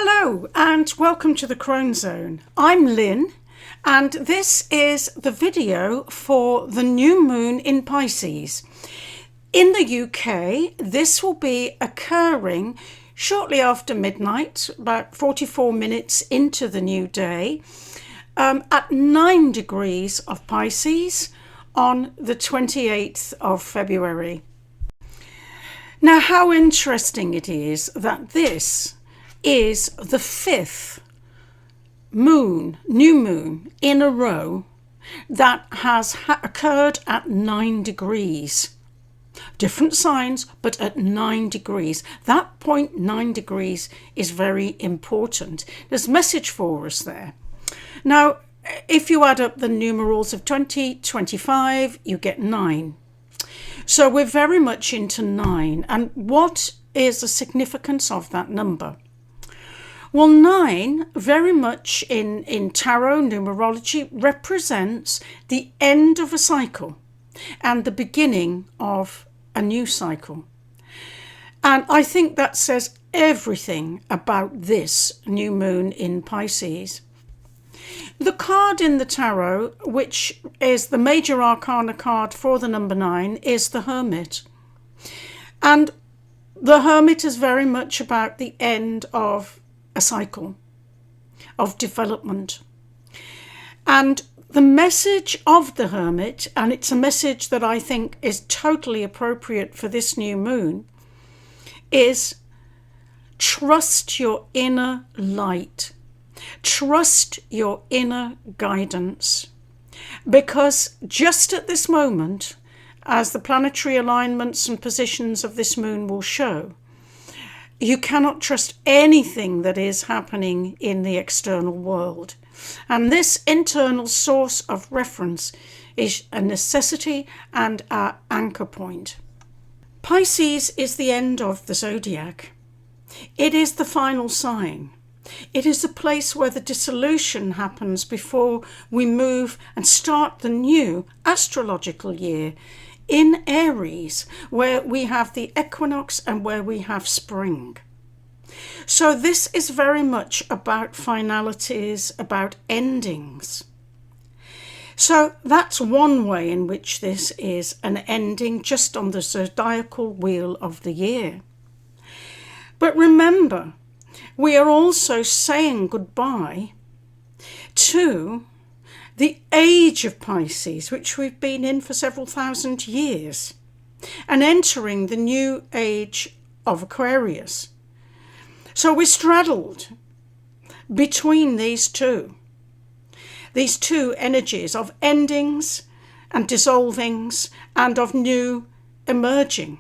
Hello and welcome to the Crone Zone. I'm Lynn and this is the video for the new moon in Pisces. In the UK, this will be occurring shortly after midnight, about 44 minutes into the new day, at 9 degrees of Pisces on the 28th of February. Now, how interesting it is that this is the fifth new moon in a row that has occurred at 9 degrees. Different signs, but at 9 degrees. That point 9 degrees is very important. There's a message for us there. Now, if you add up the numerals of 20, 25, you get 9. So we're very much into 9. And what is the significance of that number? Well, 9, very much in tarot numerology, represents the end of a cycle and the beginning of a new cycle. And I think that says everything about this new moon in Pisces. The card in the tarot, which is the major arcana card for the number 9, is the Hermit. And the Hermit is very much about the end of a cycle of development. And the message of the Hermit, and it's a message that I think is totally appropriate for this new moon, is trust your inner light. Trust your inner guidance. Because just at this moment, as the planetary alignments and positions of this moon will show, you cannot trust anything that is happening in the external world. And this internal source of reference is a necessity and our anchor point. Pisces is the end of the zodiac. It is the final sign. It is the place where the dissolution happens before we move and start the new astrological year in Aries, where we have the equinox and where we have spring. So this is very much about finalities, about endings. So that's one way in which this is an ending just on the zodiacal wheel of the year. But remember, we are also saying goodbye to the age of Pisces, which we've been in for several thousand years, and entering the new age of Aquarius. So we're straddled between these two energies of endings and dissolvings and of new emerging.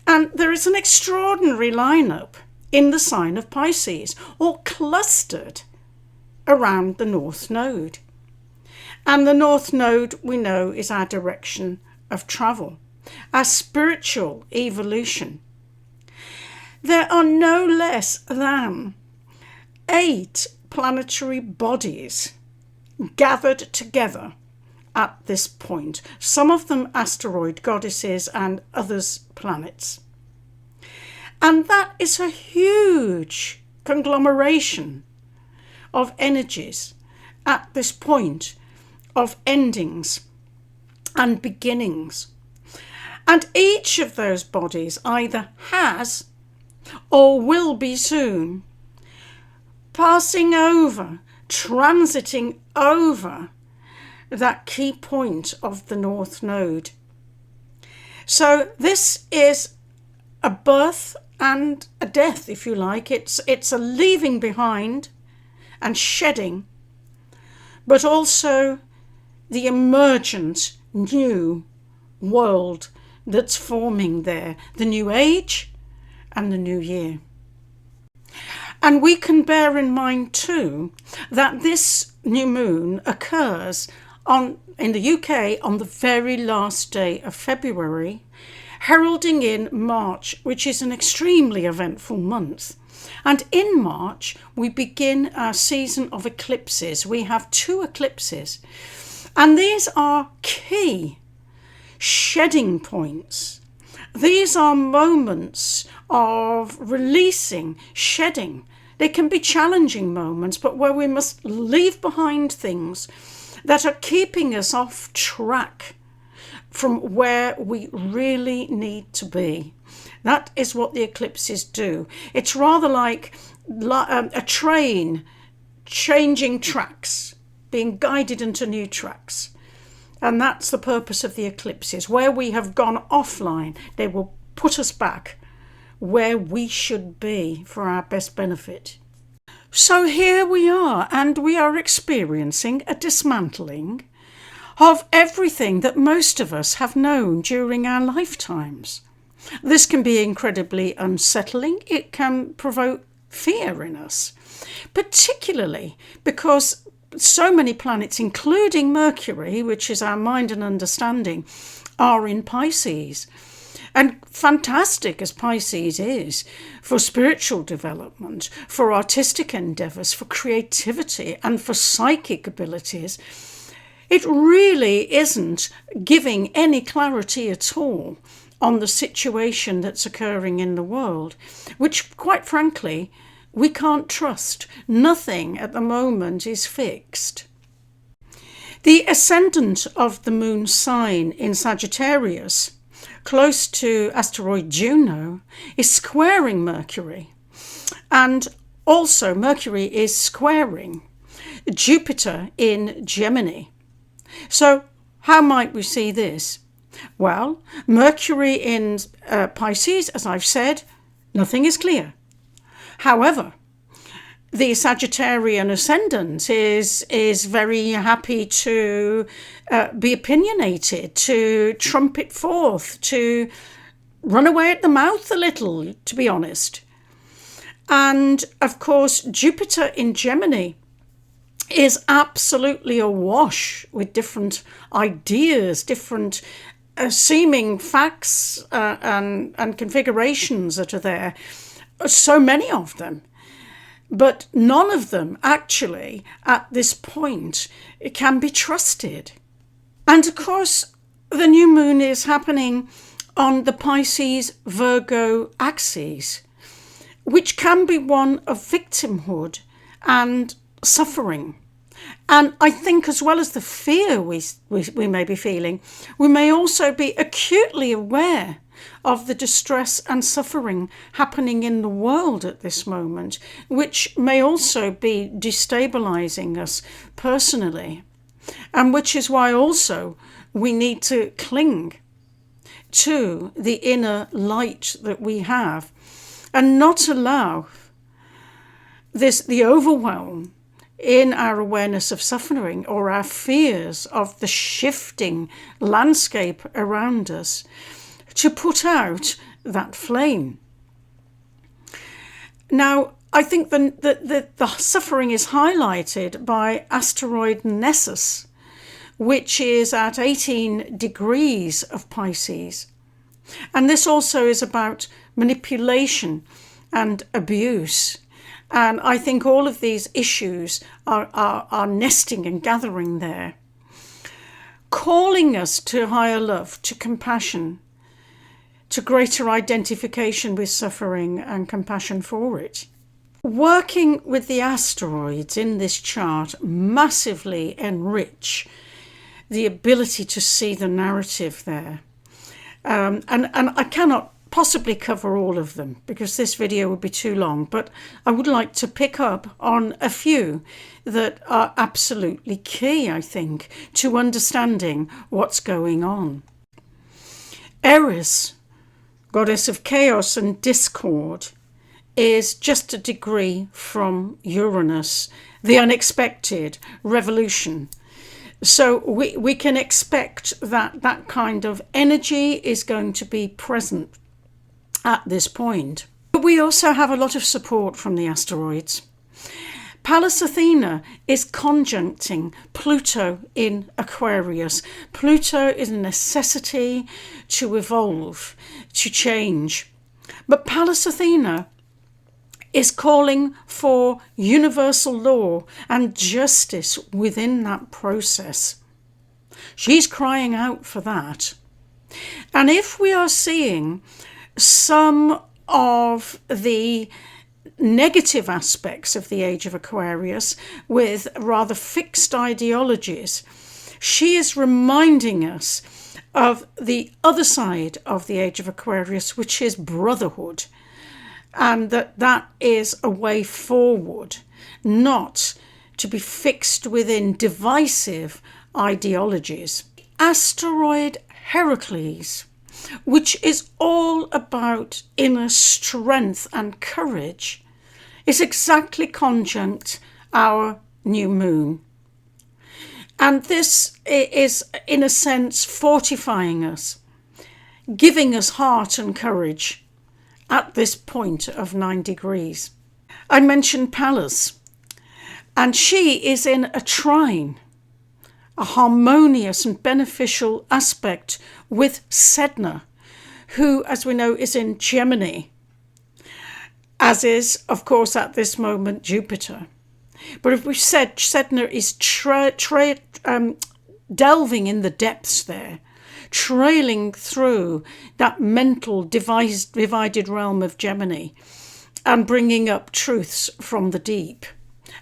And there is an extraordinary lineup in the sign of Pisces, all clustered around the North Node. And the North Node, we know, is our direction of travel, our spiritual evolution. There are no less than 8 planetary bodies gathered together at this point, some of them asteroid goddesses and others planets. And that is a huge conglomeration of energies at this point of endings and beginnings. And each of those bodies either has or will be soon passing over, transiting over that key point of the North Node. So this is a birth and a death, if you like. It's a leaving behind and shedding, but also the emergent new world that's forming there, the new age and the new year. And we can bear in mind too that this new moon occurs in the UK on the very last day of February, heralding in March, which is an extremely eventful month. And in March, we begin our season of eclipses. We have 2 eclipses, and these are key shedding points. These are moments of releasing, shedding. They can be challenging moments, but where we must leave behind things that are keeping us off track from where we really need to be. That is what the eclipses do. It's rather like a train changing tracks, being guided into new tracks. And that's the purpose of the eclipses. Where we have gone offline, they will put us back where we should be for our best benefit. So here we are, and we are experiencing a dismantling of everything that most of us have known during our lifetimes. This can be incredibly unsettling. It can provoke fear in us, particularly because so many planets, including Mercury, which is our mind and understanding, are in Pisces. And fantastic as Pisces is for spiritual development, for artistic endeavours, for creativity and for psychic abilities, it really isn't giving any clarity at all on the situation that's occurring in the world, which, quite frankly, we can't trust. Nothing at the moment is fixed. The ascendant of the moon sign in Sagittarius, close to asteroid Juno, is squaring Mercury. And also Mercury is squaring Jupiter in Gemini. So how might we see this? Well, Mercury in Pisces, as I've said, nothing is clear. However, the Sagittarian ascendant is very happy to be opinionated, to trumpet forth, to run away at the mouth a little, to be honest. And of course, Jupiter in Gemini is absolutely awash with different ideas, different seeming facts and configurations that are there. So many of them. But none of them actually, at this point, can be trusted. And of course, the new moon is happening on the Pisces-Virgo axis, which can be one of victimhood and suffering. And I think as well as the fear we may be feeling, we may also be acutely aware of the distress and suffering happening in the world at this moment, which may also be destabilizing us personally, and which is why also we need to cling to the inner light that we have and not allow the overwhelm in our awareness of suffering or our fears of the shifting landscape around us to put out that flame. Now, I think the suffering is highlighted by asteroid Nessus, which is at 18 degrees of Pisces. And this also is about manipulation and abuse. And I think all of these issues are nesting and gathering there, calling us to higher love, to compassion, to greater identification with suffering and compassion for it. Working with the asteroids in this chart massively enrich the ability to see the narrative there. And I cannot possibly cover all of them because this video would be too long, but I would like to pick up on a few that are absolutely key, I think, to understanding what's going on. Eris, goddess of chaos and discord, is just a degree from Uranus, the unexpected revolution. So we can expect that kind of energy is going to be present at this point. But we also have a lot of support from the asteroids. Pallas Athena is conjuncting Pluto in Aquarius. Pluto is a necessity to evolve, to change. But Pallas Athena is calling for universal law and justice within that process. She's crying out for that. And if we are seeing some of the negative aspects of the age of Aquarius with rather fixed ideologies, she is reminding us of the other side of the age of Aquarius, which is brotherhood, and that is a way forward, not to be fixed within divisive ideologies. Asteroid Heracles, which is all about inner strength and courage, is exactly conjunct our new moon. And this is, in a sense, fortifying us, giving us heart and courage at this point of 9 degrees. I mentioned Pallas, and she is in a trine, a harmonious and beneficial aspect with Sedna, who, as we know, is in Gemini, as is, of course, at this moment, Jupiter. But if we said Sedna is delving in the depths there, trailing through that mental divided realm of Gemini and bringing up truths from the deep,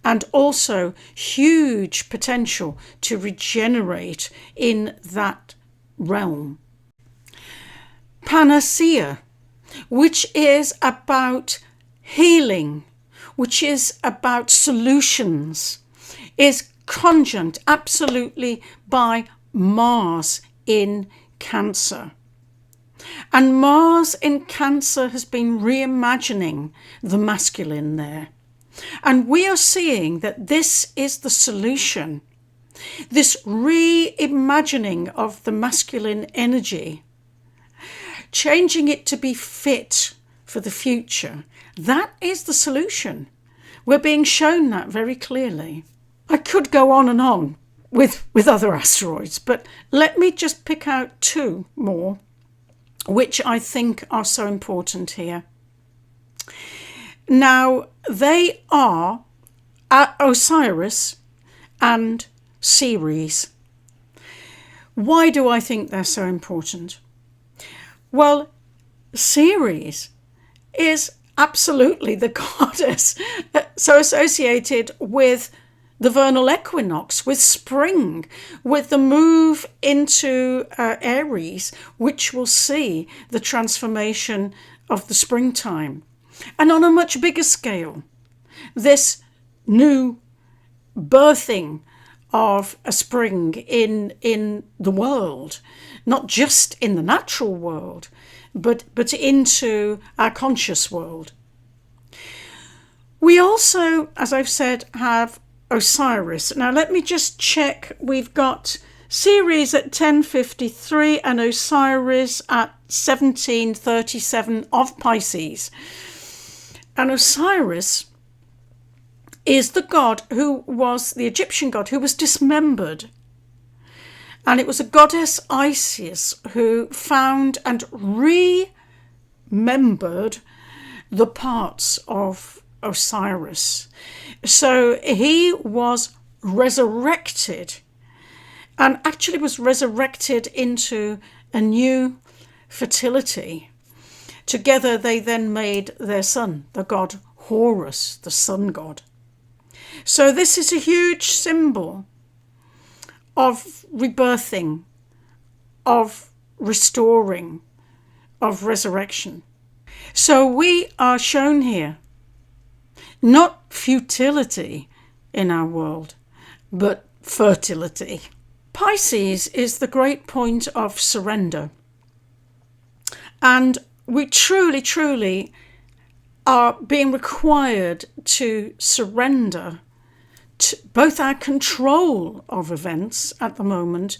and also huge potential to regenerate in that realm. Panacea, which is about healing, which is about solutions, is conjunct absolutely by Mars in Cancer. And Mars in Cancer has been reimagining the masculine there. And we are seeing that this is the solution. This reimagining of the masculine energy, changing it to be fit for the future, that is the solution. We're being shown that very clearly. I could go on and on with other asteroids, but let me just pick out 2 more, which I think are so important here. Now, they are Osiris and Ceres. Why do I think they're so important? Well, Ceres is absolutely the goddess, so associated with the vernal equinox, with spring, with the move into Aries, which will see the transformation of the springtime. And on a much bigger scale, this new birthing of a spring in the world, not just in the natural world, but into our conscious world. We also, as I've said, have Osiris. Now let me just check. We've got Ceres at 10:53 and Osiris at 17:37 of Pisces. And Osiris is the god who was the Egyptian god who was dismembered. And it was a goddess Isis who found and remembered the parts of Osiris. So he was resurrected, and actually was resurrected into a new fertility. Together they then made their son, the god Horus, the sun god. So this is a huge symbol of rebirthing, of restoring, of resurrection. So we are shown here not futility in our world, but fertility. Pisces is the great point of surrender. And we truly are being required to surrender to both our control of events at the moment,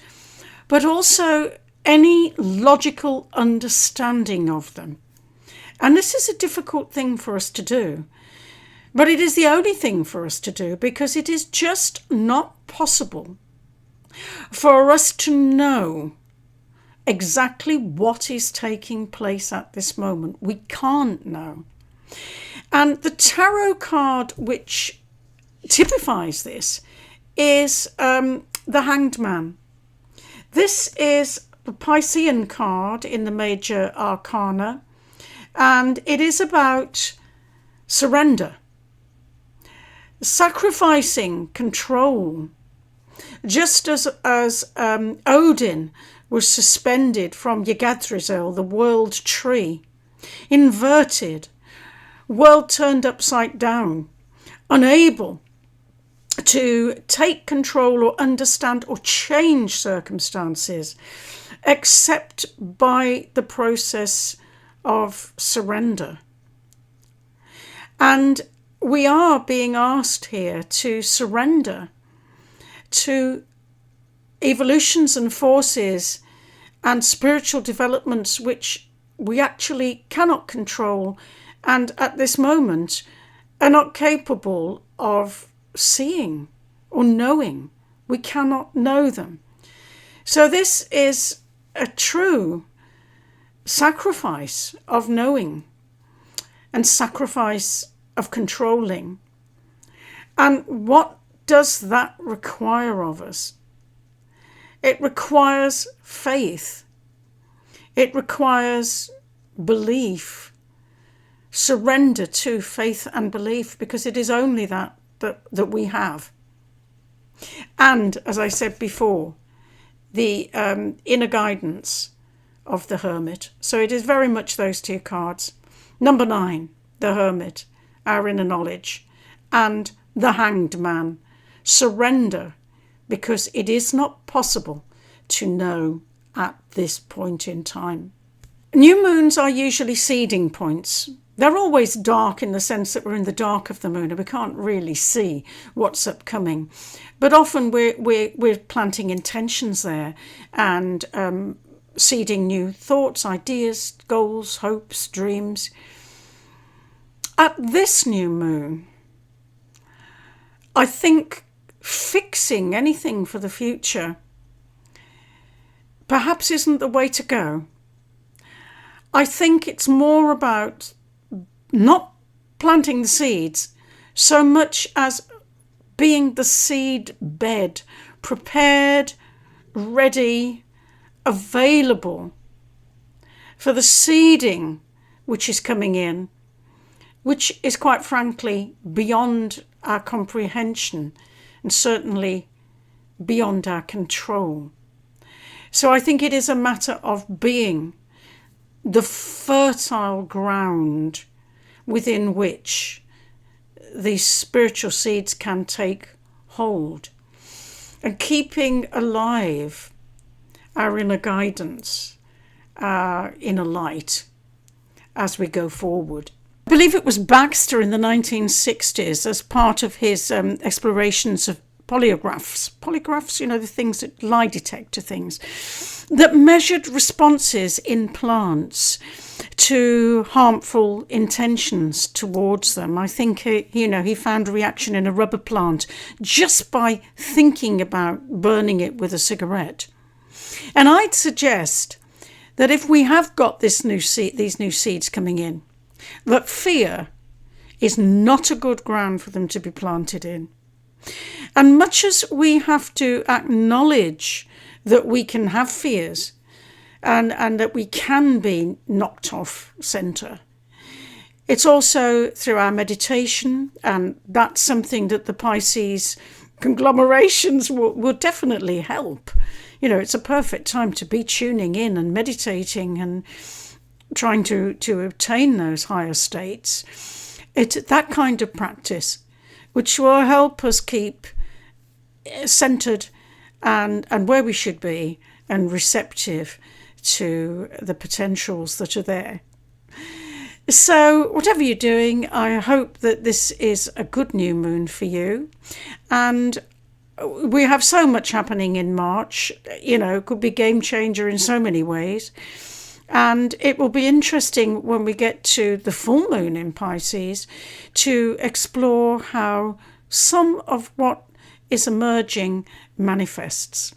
but also any logical understanding of them. And this is a difficult thing for us to do, but it is the only thing for us to do, because it is just not possible for us to know exactly what is taking place at this moment. We can't know. And the tarot card which typifies this is the Hanged Man. This is the Piscean card in the major arcana, and it is about surrender, sacrificing control. Just as Odin was suspended from Yggdrasil, the world tree, inverted, world turned upside down, unable to take control or understand or change circumstances except by the process of surrender. And we are being asked here to surrender to evolutions and forces and spiritual developments which we actually cannot control and at this moment are not capable of seeing or knowing. We cannot know them. So this is a true sacrifice of knowing and sacrifice of controlling. And what does that require of us? It requires faith. It requires belief, surrender to faith and belief, because it is only that we have. And as I said before, the inner guidance of the Hermit. So it is very much those two cards. Number 9, the Hermit, our inner knowledge, and the Hanged Man, surrender, because it is not possible to know at this point in time. New moons are usually seeding points. They're always dark in the sense that we're in the dark of the moon and we can't really see what's upcoming. But often we're planting intentions there and seeding new thoughts, ideas, goals, hopes, dreams. At this new moon, I think fixing anything for the future perhaps isn't the way to go. I think it's more about not planting the seeds so much as being the seed bed, prepared, ready, available for the seeding which is coming in, which is quite frankly beyond our comprehension and certainly beyond our control. So I think it is a matter of being the fertile ground within which these spiritual seeds can take hold, and keeping alive our inner guidance, our inner light as we go forward. I believe it was Baxter in the 1960s, as part of his explorations of polygraphs, you know, the things that lie detector things, that measured responses in plants to harmful intentions towards them. I think, he found a reaction in a rubber plant just by thinking about burning it with a cigarette. And I'd suggest that if we have got these new seeds coming in, that fear is not a good ground for them to be planted in. And much as we have to acknowledge that we can have fears and that we can be knocked off centre, it's also through our meditation, and that's something that the Pisces conglomerations will definitely help. You know, it's a perfect time to be tuning in and meditating and trying to obtain those higher states. It's that kind of practice which will help us keep centered and where we should be, and receptive to the potentials that are there. So whatever you're doing, I hope that this is a good new moon for you. And we have so much happening in March, it could be game changer in so many ways. And it will be interesting when we get to the full moon in Pisces to explore how some of what is emerging manifests.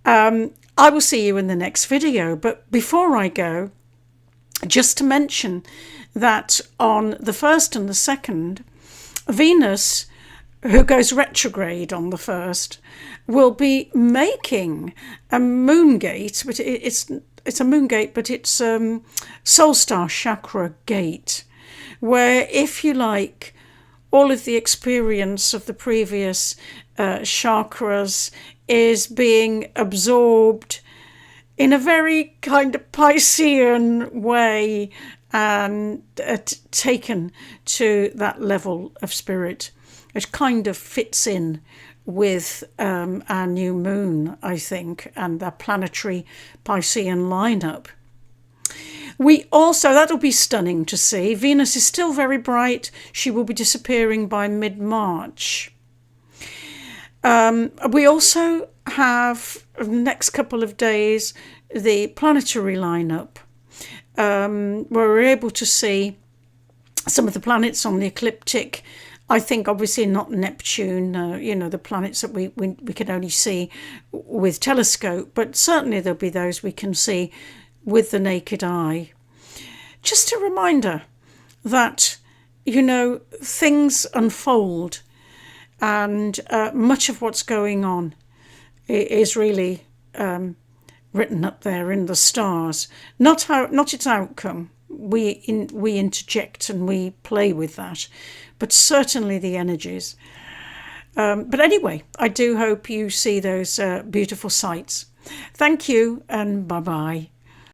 I will see you in the next video, but before I go, just to mention that on the 1st and the 2nd, Venus, who goes retrograde on the 1st, will be making a moon gate, but it's a moon gate, but it's soul star chakra gate, where, if you like, all of the experience of the previous chakras is being absorbed in a very kind of Piscean way and taken to that level of spirit. It kind of fits in with our new moon, I think, and the planetary Piscean lineup. We also, that'll be stunning to see. Venus is still very bright. She will be disappearing by mid-March. We also have, next couple of days, the planetary lineup, where we're able to see some of the planets on the ecliptic. I think obviously not Neptune, the planets that we can only see with telescope, but certainly there'll be those we can see with the naked eye. Just a reminder that, things unfold, and much of what's going on is really written up there in the stars. Not its outcome. We interject and we play with that, but certainly the energies. But anyway, I do hope you see those beautiful sights. Thank you, and bye-bye.